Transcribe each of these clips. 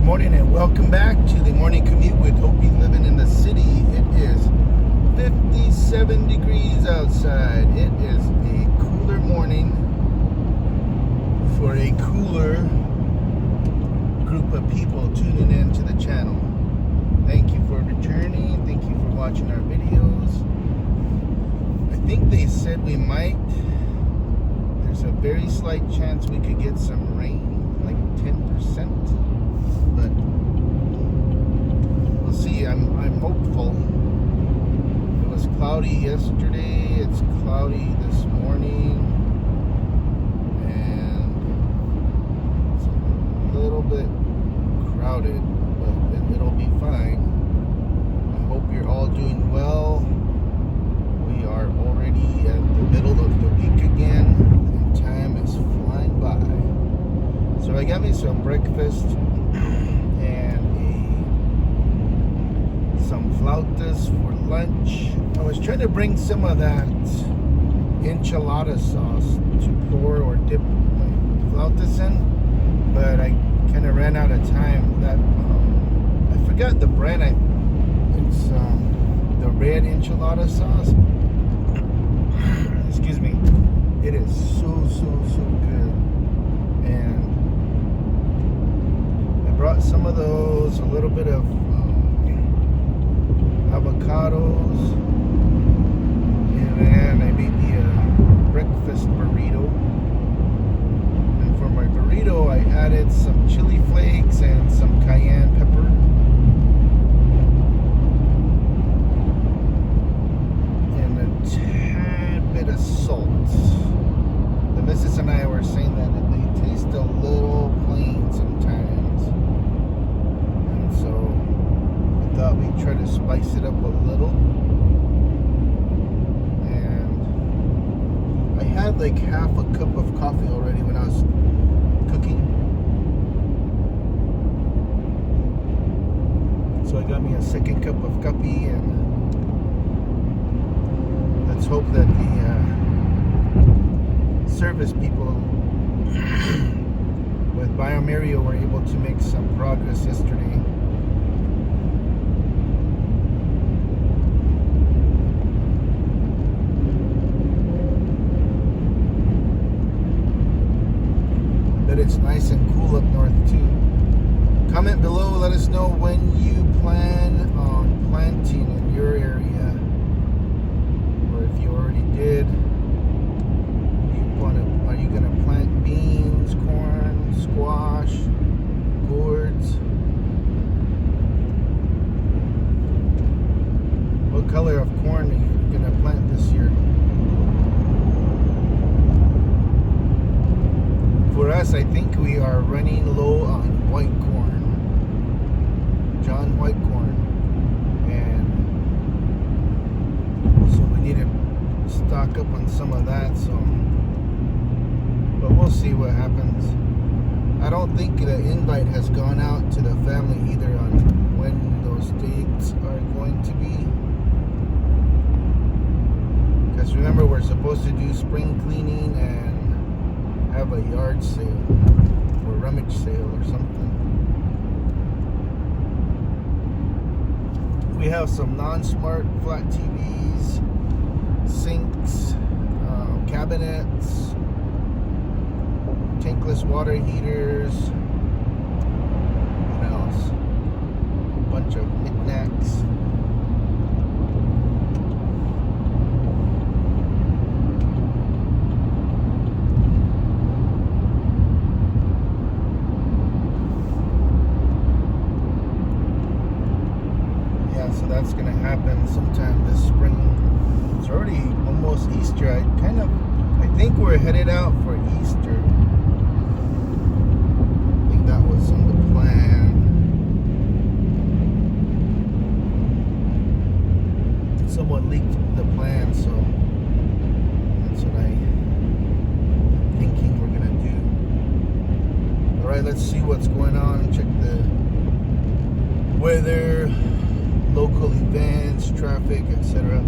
morning and welcome back to the Morning Commute with Opie living in the city. It is 57 degrees outside. It is a cooler morning for a cooler group of people tuning in to the channel. Thank you for returning. Thank you for watching our videos. I think they said there's a very slight chance we could get some rain, like 10%. But we'll see. I'm hopeful. It was cloudy yesterday. It's cloudy this morning, and it's a little bit crowded, but it'll be fine. I hope you're all doing well. We are already at the middle of the week again, and time is flying by. So I got me some breakfast and some flautas for lunch. I was trying to bring some of that enchilada sauce to pour or dip my flautas in, but I kind of ran out of time. That I forgot the brand. It's the red enchilada sauce. Excuse me. It is so good, and brought some of those, a little bit of avocados, and then I made me a breakfast burrito. And for my burrito, I added some chili flakes and some cayenne pepper. And a tad bit of salt. The missus and I were saying that they taste a little plain sometimes. So I thought we'd try to spice it up a little. And I had like half a cup of coffee already when I was cooking. So I got me a second cup of coffee, and let's hope that the service people with Biomario were able to make some progress yesterday. It's nice and cool up north too. Comment below, let us know when you plan on planting in your area, or if you already did. Are you going to plant beans, corn, squash, gourds? What color of corn are you going to plant this year? For us, I think we are running low on white corn, John white corn, and so we need to stock up on some of that. So, but we'll see what happens. I don't think the invite has gone out to the family either on when those dates are going to be, because remember, we're supposed to do spring cleaning and have a yard sale or rummage sale or something. We have some non-smart flat TVs, sinks, cabinets, tankless water heaters. What else? A bunch of knickknacks. So that's going to happen sometime this spring. It's already almost Easter. I think we're headed out for Easter. I think that was on the plan. Someone leaked the plan, so that's what I'm thinking we're going to do. Alright, let's see what's going on. Check the weather, local events, traffic, etc.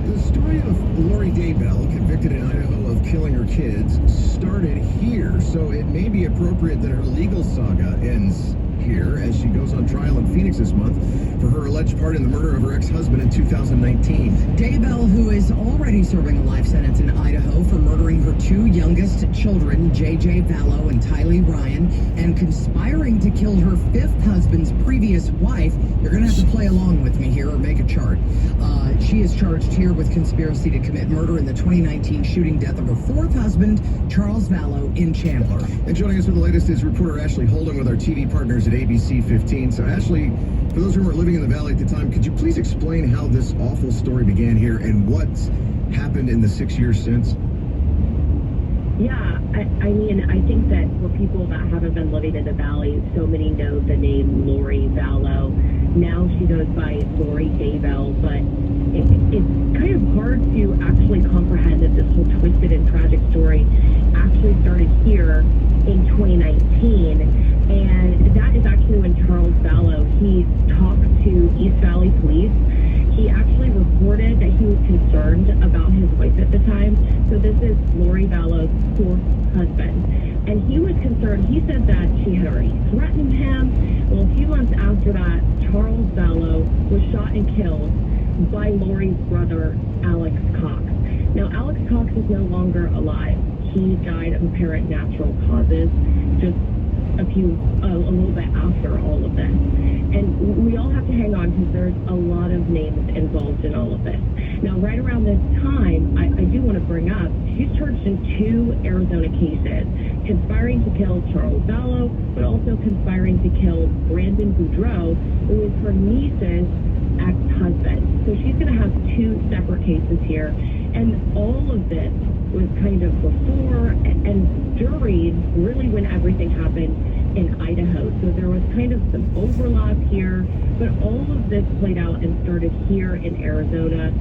The story of Lori Daybell, convicted in Idaho of killing her kids, started here, so it may be appropriate that her legal saga ends here. here as she goes on trial in Phoenix this month for her alleged part in the murder of her ex-husband in 2019. Daybell, who is already serving a life sentence in Idaho for murdering her two youngest children, J.J. Vallow and Tylee Ryan, and conspiring to kill her fifth husband's previous wife. You're going to have to play along with me here or make a chart. She is charged here with conspiracy to commit murder in the 2019 shooting death of her fourth husband, Charles Vallow, in Chandler. And joining us with the latest is reporter Ashley Holden with our TV partners at ABC 15. So Ashley, for those who weren't living in the Valley at the time, could you please explain how this awful story began here and what's happened in the 6 years since? Yeah, I mean, I think that for people that haven't been living in the Valley, so many know the name Lori Vallow. Now she goes by Lori Daybell, but it's kind of hard to actually comprehend that this whole twisted and tragic story actually started here in 2019. And that is actually when Charles Vallow, he talked to East Valley Police. He actually reported that he was concerned about his wife at the time. So this is Lori Vallow's fourth husband. And he was concerned. He said that she had already threatened him. Well, a few months after that, Charles Vallow was shot and killed by Lori's brother, Alex Cox. Now, Alex Cox is no longer alive. He died of apparent natural causes just a little bit after all of this. And we all have to hang on because there's a lot of names involved in all of this. Now, right around this time, I do want to bring up, she's charged in two Arizona cases, conspiring to kill Charles Vallow, but also conspiring to kill Brandon Boudreaux, who is her niece's ex-husband. So she's going to have two separate cases here. And all of this was kind of before and during really when everything happened in Idaho. So there was kind of some overlap here, but all of this played out and started here in Arizona,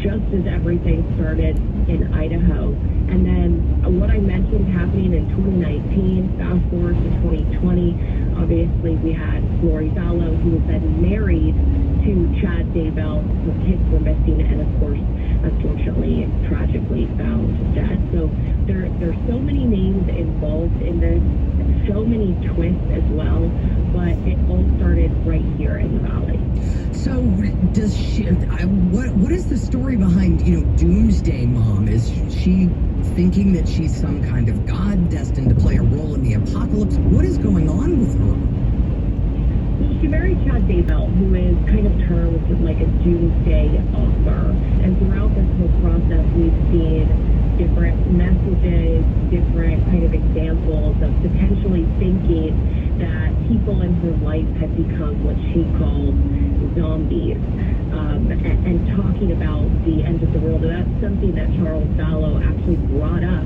just as everything started in Idaho. And then what I mentioned happening in 2019, fast forward to 2020, obviously we had Lori Vallow, who was then married to Chad Daybell. Her kids were missing, and of course, unfortunately, tragically found dead. So there's so many names involved in this, so many twists as well, but it all started right here in the Valley. So does she, what is the story behind, Doomsday Mom? Is she thinking that she's some kind of god destined to play a role in the apocalypse? What is going on with her? Well, she married Chad Daybell, who is kind of termed like a doomsday author. And throughout this whole process, we've seen different messages, different kind of examples of potentially thinking that people in her life have become what she called zombies, and talking about the end of the world. And that's something that Charles Vallow actually brought up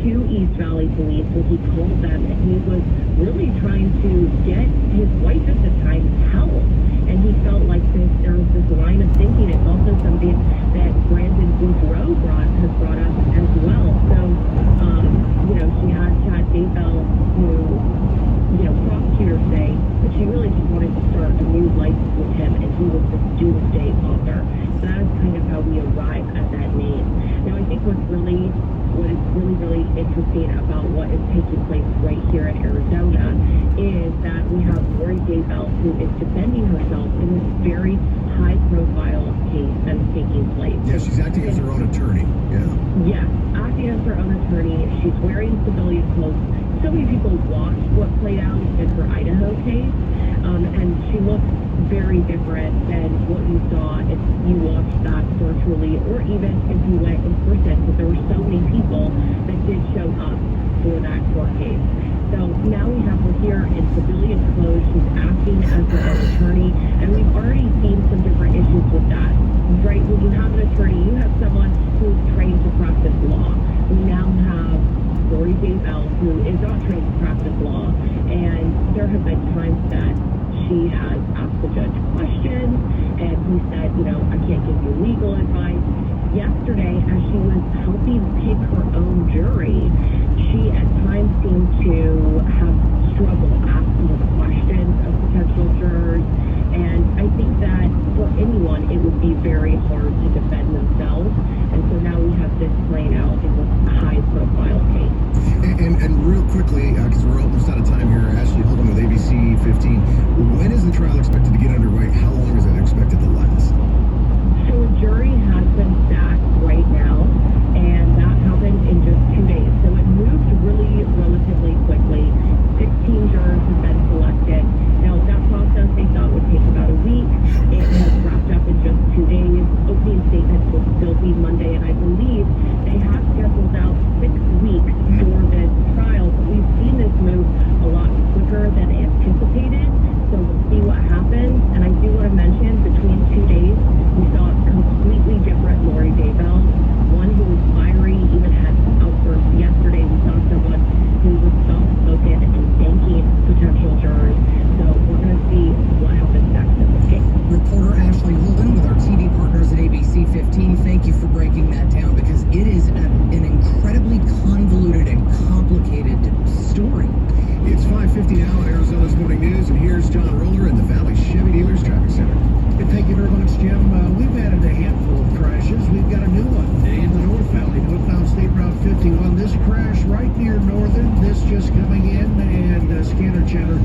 to East Valley Police when he called them, and he was really trying to get his wife at the time help. And he felt like there was this line of thinking. It's also something that Brandon Boudreaux has brought up as well. So, she had Chad Daybell, who, prosecutors say that she really just wanted to start a new life with him, and he was the doomsday author. So that is kind of how we arrive at that name. Now, I think what is really interesting about what is taking place right here in Arizona is that we have Lori Daybell, who is defending herself in this very high-profile case that is taking place. Yeah, she's acting as her own attorney. Yeah. Yes, acting as her own attorney. She's wearing civilian clothes. So many people watched what played out in her Idaho case, and she looks very different than what you saw if you watched that virtually, or even if you went in person, because there were so many people that did show up for that court case. So now we have her here in civilian clothes. She's acting as her own attorney, and we've already seen some different issues with that. Right? When you have an attorney, you have someone who's trained to practice law. We now have Lori Daybell, who is not trained to practice law, and there have been times that she has asked the judge questions, and he said, I can't give you legal advice. Yesterday, as she was helping pick her own jury, she at times seemed to have struggle asking questions of potential jurors, and I think that for anyone, it would be very hard to defend themselves, and so now we have this playing out in this high-profile case. And real quickly, because we're almost out of time here, Ashley Holden with ABC 15. When is the trial expected to get underway? How long is it expected to last? So a jury has been stacked right now, and that happened in just 2 days. So it moved really relatively quickly. 16 jurors have been selected. Now, that process they thought would take about a week. It has wrapped up in just 2 days. Opening statements will still be Monday, and I believe they have scheduled out 6 weeks for this trial. But we've seen this move a lot quicker than anticipated. So we'll see what happens. And I do want to mention, between 2 days, we saw a completely different Lori Daybell, one who was fiery, even had outbursts. Yesterday, we saw someone who was soft-spoken and thanking potential jurors. So we're going to see what happens next in this case. Reporter Ashley Holden with our TV partners at ABC 15. Thank you for breaking that down, because it is an incredibly convoluted and complicated story. It's 5:50 now at Arizona's Morning News, and here's John Roller in the Valley Chevy Dealers Traffic Center. Thank you very much, Jim. We've added a handful of crashes. We've got a new one in the North Valley, northbound State Route 51. This crash right near Northern. This just coming in, and Scanner Chatter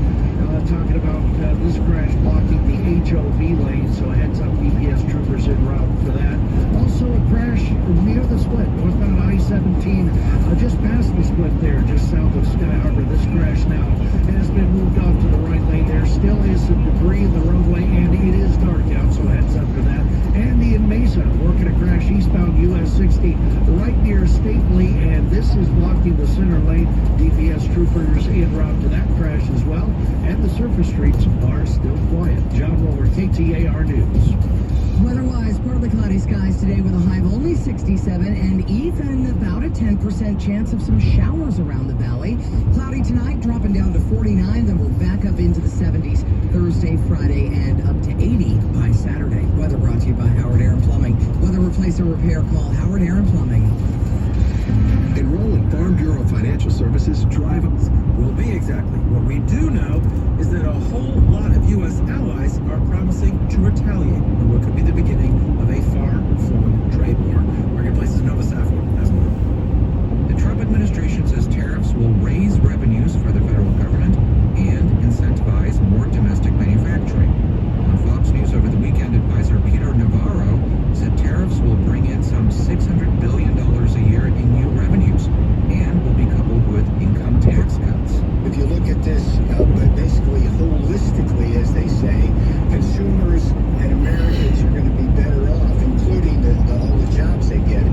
talking about this crash blocking the HOV lane. So heads up, EPS troopers en route for that. Also a crash near the split, northbound I-17, just past the split there, just south of Sky Harbor. This crash now has been moved off to the right lane. There still is some debris in the roadway, and it is dark out, so heads up for that. Andy in Mesa working a crash eastbound US 60 right near Stately, and this is blocking the center lane. DPS troopers en route to that crash as well, and the surface streets are still quiet. John Roller, KTAR News. Weather-wise, partly cloudy skies today with a high of only 67 and even about a 10% chance of some showers around the valley. Cloudy tonight, dropping down to 49, then we're back up into the 70s Thursday, Friday, and up to 80 by Saturday. Weather brought to you by Howard Air and Plumbing. Weather replace or repair, call Howard Air and Plumbing. Enroll in Farm Bureau Financial Services Drive Up. Will be exactly. What we do know is that a whole lot of U.S. allies are promising to retaliate in what could be the beginning of a far-flung trade war. Marketplace's Nova Safo has more. The Trump administration says tariffs will raise revenues for the federal government and incentivize more domestic manufacturing. On Fox News over the weekend, advisor Peter Navarro said tariffs will bring in some $600 billion a year in new revenues and will be coupled with income tax cuts. If you look at this basically holistically, as they say, consumers and Americans are going to be better off, including all the jobs they get.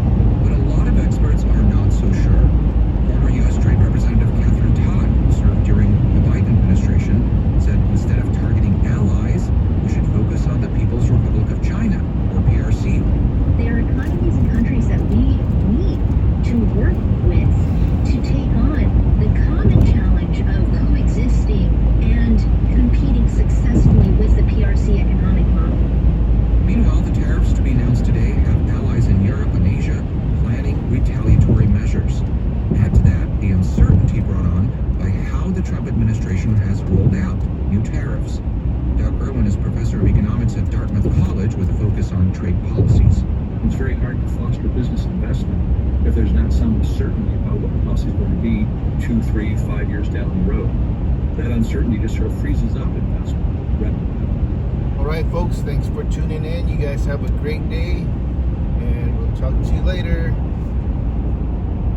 But a lot of experts are not so sure. Former U.S. Trade Representative Catherine Todd, who served during the Biden administration, said instead of targeting allies, we should focus on the People's Republic of China, or PRC. There are economies and countries that we need to work with to take on the common challenge of coexisting and competing successfully with the PRC economic model. Meanwhile, the tariffs to be announced today have allies in Europe and Asia planning retaliatory measures. Add to that the uncertainty brought on by how the Trump administration has rolled out new tariffs. Doug Irwin is professor of economics at Dartmouth College with a focus on trade policies. It's very hard to foster business investment if there's not some certainty about what the policy is going to be 2, 3, 5 years down the road. That uncertainty just sort of freezes up investment. All right, folks, thanks for tuning in. You guys have a great day, and we'll talk to you later.